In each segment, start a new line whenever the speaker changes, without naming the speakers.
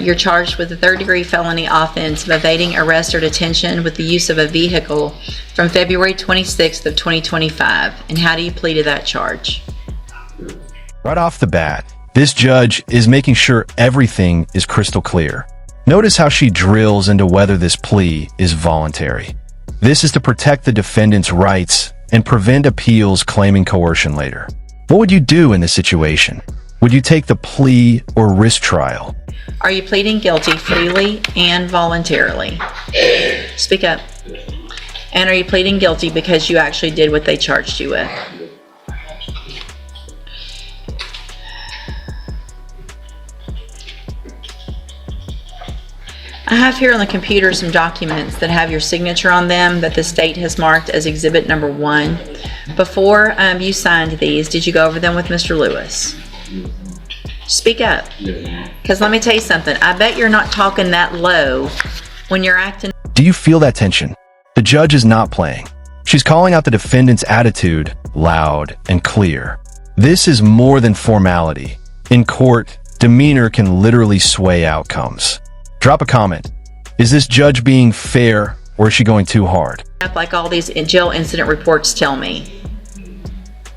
You're charged with a third-degree felony offense of evading arrest or detention with the use of a vehicle from February 26th of 2025. And how do you plead to that charge?
Right off the bat, this judge is making sure everything is crystal clear. Notice how she drills into whether this plea is voluntary. This is to protect the defendant's rights and prevent appeals claiming coercion later. What would you do in this situation? Would you take the plea or risk trial?
Are you pleading guilty freely and voluntarily? Speak up. And are you pleading guilty because you actually did what they charged you with? I have here on the computer some documents that have your signature on them that the state has marked as exhibit number 1. Before you signed these, did you go over them with Mr. Lewis? Speak up. Because let me tell you something. I bet you're not talking that low when you're acting.
Do you feel that tension? The judge is not playing. She's calling out the defendant's attitude loud and clear. This is more than formality. In court, demeanor can literally sway outcomes. Drop a comment. Is this judge being fair, or is she going too hard?
Like all these jail incident reports tell me.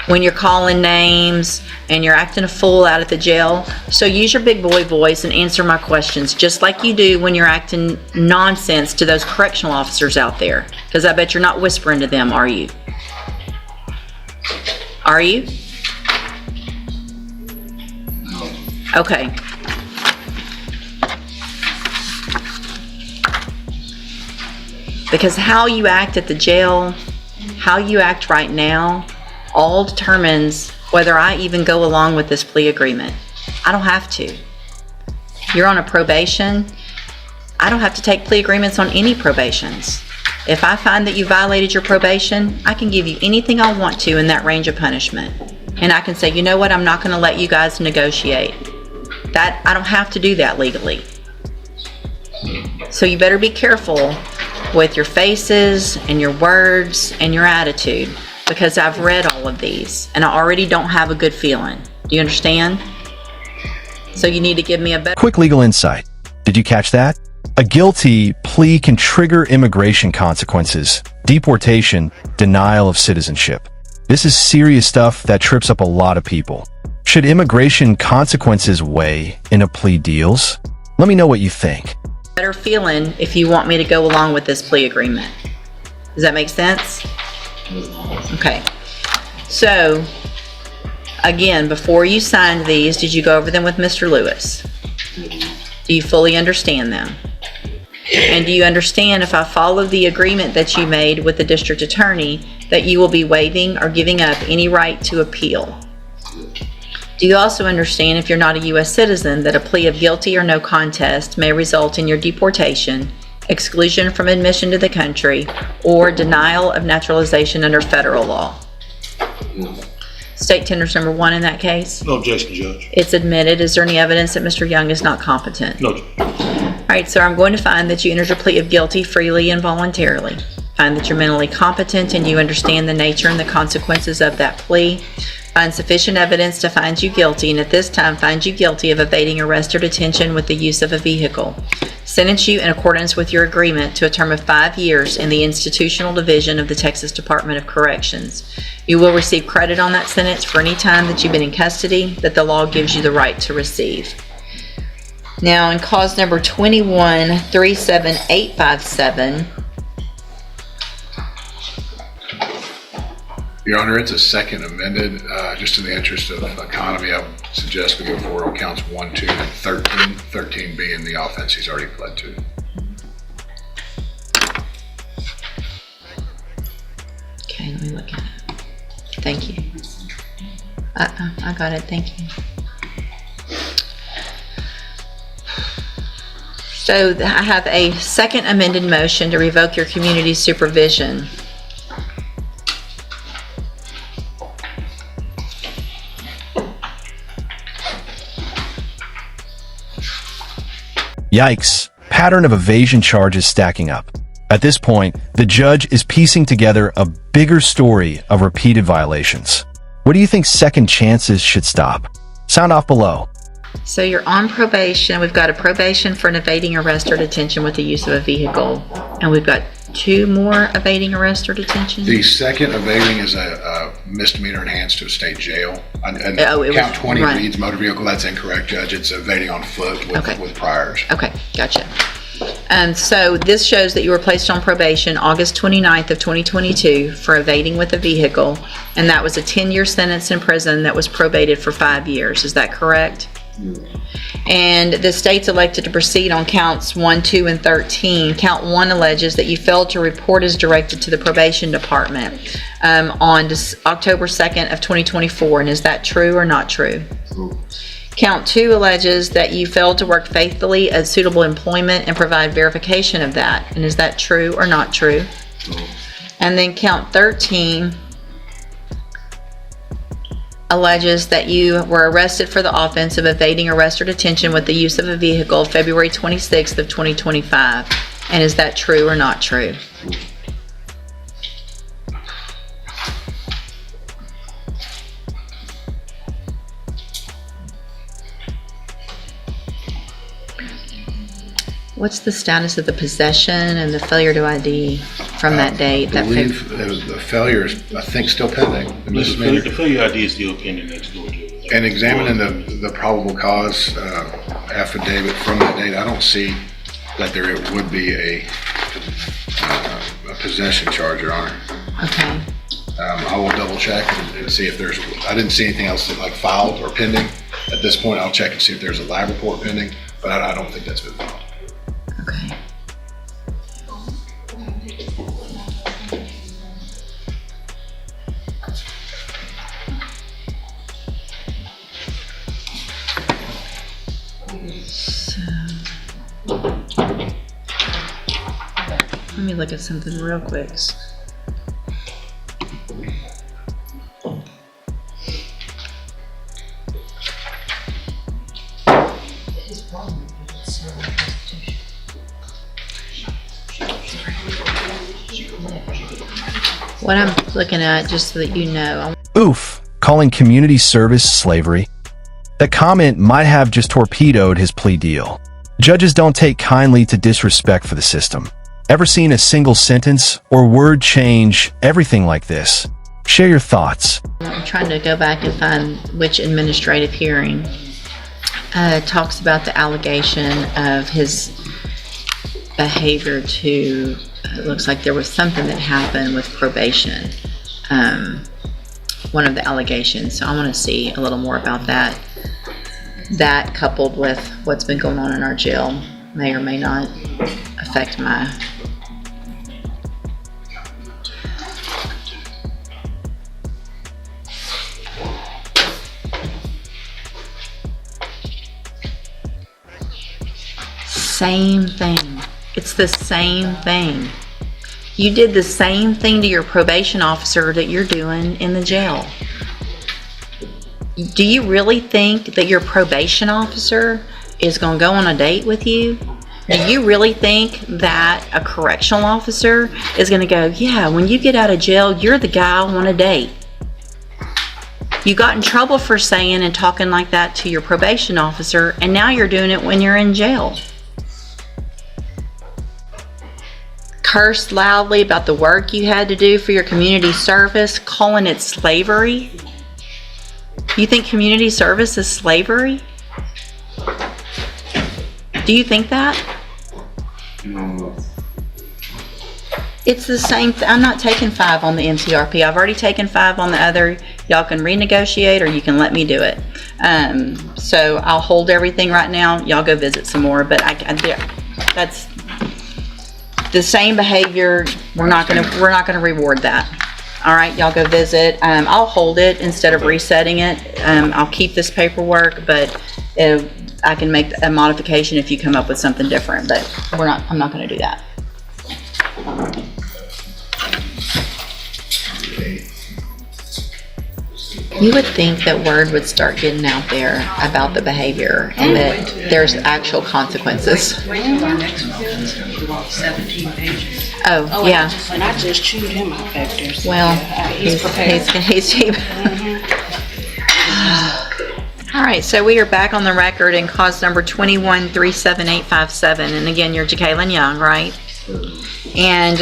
When you're calling names and you're acting a fool out at the jail. So use your big boy voice and answer my questions just like you do when you're acting nonsense to those correctional officers out there. Because I bet you're not whispering to them, are you? Are you? Okay. Because how you act at the jail, how you act right now, all determines whether I even go along with this plea agreement. I don't have to. You're on a probation. I don't have to take plea agreements on any probations. If I find that you violated your probation, I can give you anything I want to in that range of punishment. And I can say, you know what, I'm not going to let you guys negotiate. That I don't have to do that legally. So you better be careful with your faces and your words and your attitude, because I've read all of these and I already don't have a good feeling. Do you understand? So you need to give me a better...
Quick legal insight. Did you catch that? A guilty plea can trigger immigration consequences, deportation, denial of citizenship. This is serious stuff that trips up a lot of people. Should immigration consequences weigh in a plea deals? Let me know what you think.
Better feeling if you want me to go along with this plea agreement. Does that make sense? Okay. So, again, before you signed these, did you go over them with Mr. Lewis? Do you fully understand them? And do you understand, if I follow the agreement that you made with the district attorney, that you will be waiving or giving up any right to appeal? Do you also understand, if you're not a U.S. citizen, that a plea of guilty or no contest may result in your deportation, exclusion from admission to the country, or denial of naturalization under federal law? State tenders number 1 in that case?
No objection, Judge.
It's admitted. Is there any evidence that Mr. Young is not competent?
No, Judge.
All right, so I'm going to find that you entered your plea of guilty freely and voluntarily. Find that you're mentally competent and you understand the nature and the consequences of that plea. Find sufficient evidence to find you guilty, and at this time find you guilty of evading arrest or detention with the use of a vehicle. Sentence you in accordance with your agreement to a term of 5 years in the Institutional Division of the Texas Department of Corrections. You will receive credit on that sentence for any time that you've been in custody that the law gives you the right to receive. Now, in cause number 21-37857,
Your Honor, it's a second amended. Just in the interest of economy, I would suggest we go forward on counts 1, 2, and 13. 13 being the offense he's already pled to.
okay, let me look at it. Thank you. I got it, thank you. So I have a second amended motion to revoke your community supervision.
Yikes. Pattern of evasion charges stacking up. At this point, the judge is piecing together a bigger story of repeated violations. Where do you think second chances should stop? Sound off below.
So you're on probation. We've got a probation for an evading arrest or detention with the use of a vehicle. And we've got 2 more evading arrest or detention?
The second evading is a misdemeanor enhanced to a state jail. And
Oh,
count 20
right.
reads motor vehicle. That's incorrect, Judge. It's evading on foot with priors.
Okay, gotcha. So this shows that you were placed on probation August 29th of 2022 for evading with a vehicle, and that was a 10-year sentence in prison that was probated for 5 years. Is that correct? And the state's elected to proceed on counts 1, 2, and 13. Count 1 alleges that you failed to report as directed to the probation department on October 2nd of 2024, and is that true or not true? Count 2 alleges that you failed to work faithfully at suitable employment and provide verification of that. And is that true or not true? And then count 13 alleges that you were arrested for the offense of evading arrest or detention with the use of a vehicle February 26th of 2025. And is that true or not true? What's the status of the possession and the failure to ID from that date?
I believe the failure is, I think, still pending.
The failure ID is still pending next door to it.
And examining the probable cause affidavit from that date, I don't see that there would be a possession charge, Your Honor.
Okay.
I will double check and see if there's, I didn't see anything else that like filed or pending. At this point, I'll check and see if there's a lab report pending, but I don't think that's been filed.
Okay. So, let me look at something real quick. What I'm looking at, just so that you know,
Oof, calling community service slavery. That comment might have just torpedoed his plea deal. Judges don't take kindly to disrespect for the system. Ever seen a single sentence or word change everything like this? Share your thoughts.
I'm trying to go back and find which administrative hearing talks about the allegation of his behavior to, it looks like there was something that happened with probation, one of the allegations. So I want to see a little more about that. That coupled with what's been going on in our jail may or may not affect my same thing. It's the same thing. You did the same thing to your probation officer that you're doing in the jail. Do you really think that your probation officer is going to go on a date with you? Do you really think that a correctional officer is going to go, yeah, when you get out of jail, you're the guy I want to date? You got in trouble for saying and talking like that to your probation officer, and now you're doing it when you're in jail. Cursed loudly about the work you had to do for your community service, calling it slavery. You think community service is slavery? Do you think that?
No.
It's the same I'm not taking 5 on the MTRP. I've already taken 5 on the other. Y'all can renegotiate or you can let me do it. So I'll hold everything right now. Y'all go visit some more, but that's the same behavior. We're not gonna reward that. All right, y'all go visit. I'll hold it instead of resetting it. I'll keep this paperwork, but I can make a modification if you come up with something different. But I'm not going to do that. You would think that word would start getting out there about the behavior and that there's actual consequences.
Wait till our next one. 17 pages.
Oh, yeah.
And I just chewed him out back there. So
Well,
he's prepared.
he's cheap. All right, so we are back on the record in cause number 21-37857, and again, you're Jacqueline Young, right? And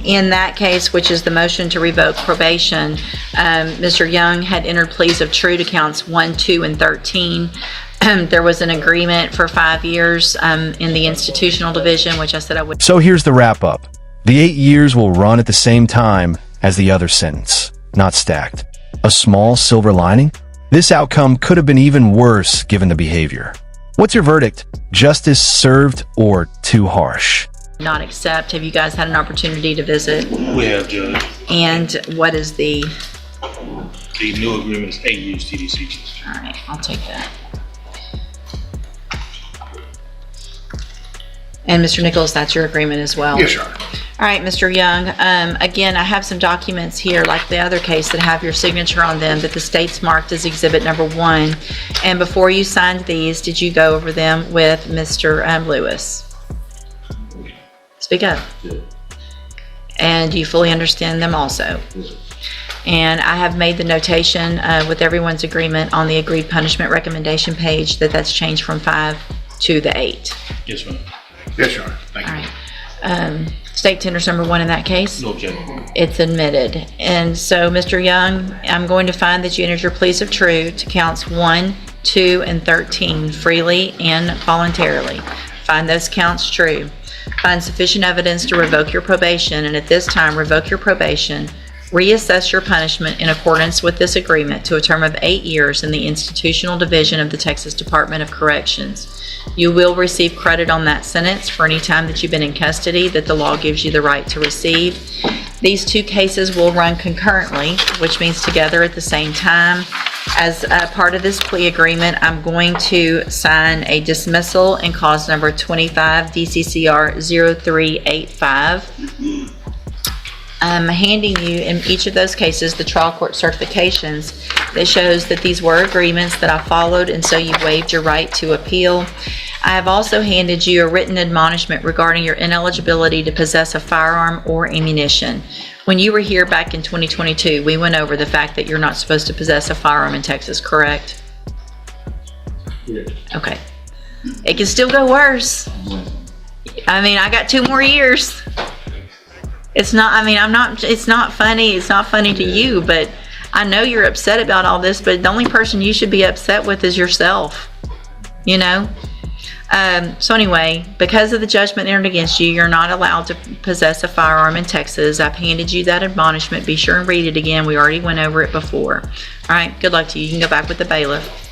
in that case, which is the motion to revoke probation, Mr. Young had entered pleas of true to counts 1, 2, and 13. There was an agreement for 5 years in the institutional division, which I said I would.
So here's the wrap up. The 8 years will run at the same time as the other sentence, not stacked. A small silver lining? This outcome could have been even worse given the behavior. What's your verdict? Justice served or too harsh?
Not accept. Have you guys had an opportunity to visit?
We have, Judge.
And what is the?
The new agreement is 8 years TDC.
All right, I'll take that. And Mr. Nichols, that's your agreement as well?
Yes, Your Honor.
All right, Mr. Young, again, I have some documents here, like the other case, that have your signature on them that the state's marked as exhibit number 1. And before you signed these, did you go over them with Mr. Lewis? Speak up. And do you fully understand them also? And I have made the notation with everyone's agreement on the agreed punishment recommendation page that that's changed from 5 to the 8.
Yes, ma'am.
Yes, Your Honor. Thank
All
you.
right. State tenders number 1 in that case?
No objection.
It's admitted. And so, Mr. Young, I'm going to find that you entered your pleas of true to counts 1, 2, and 13 freely and voluntarily. Find those counts true. Find sufficient evidence to revoke your probation, and at this time, revoke your probation. Reassess your punishment in accordance with this agreement to a term of 8 years in the institutional division of the Texas Department of Corrections. You will receive credit on that sentence for any time that you've been in custody that the law gives you the right to receive. These 2 cases will run concurrently, which means together at the same time. As a part of this plea agreement, I'm going to sign a dismissal in cause number 25 DCCR 0385. I'm handing you in each of those cases the trial court certifications that shows that these were agreements that I followed, and so you waived your right to appeal. I have also handed you a written admonishment regarding your ineligibility to possess a firearm or ammunition. When you were here back in 2022, we went over the fact that you're not supposed to possess a firearm in Texas, correct?
Yeah.
Okay. It can still go worse. I mean, I got 2 more years. It's not funny. It's not funny to you, but I know you're upset about all this, but the only person you should be upset with is yourself, you know? So anyway, because of the judgment entered against you, you're not allowed to possess a firearm in Texas. I've handed you that admonishment. Be sure and read it again. We already went over it before. All right, good luck to you. You can go back with the bailiff.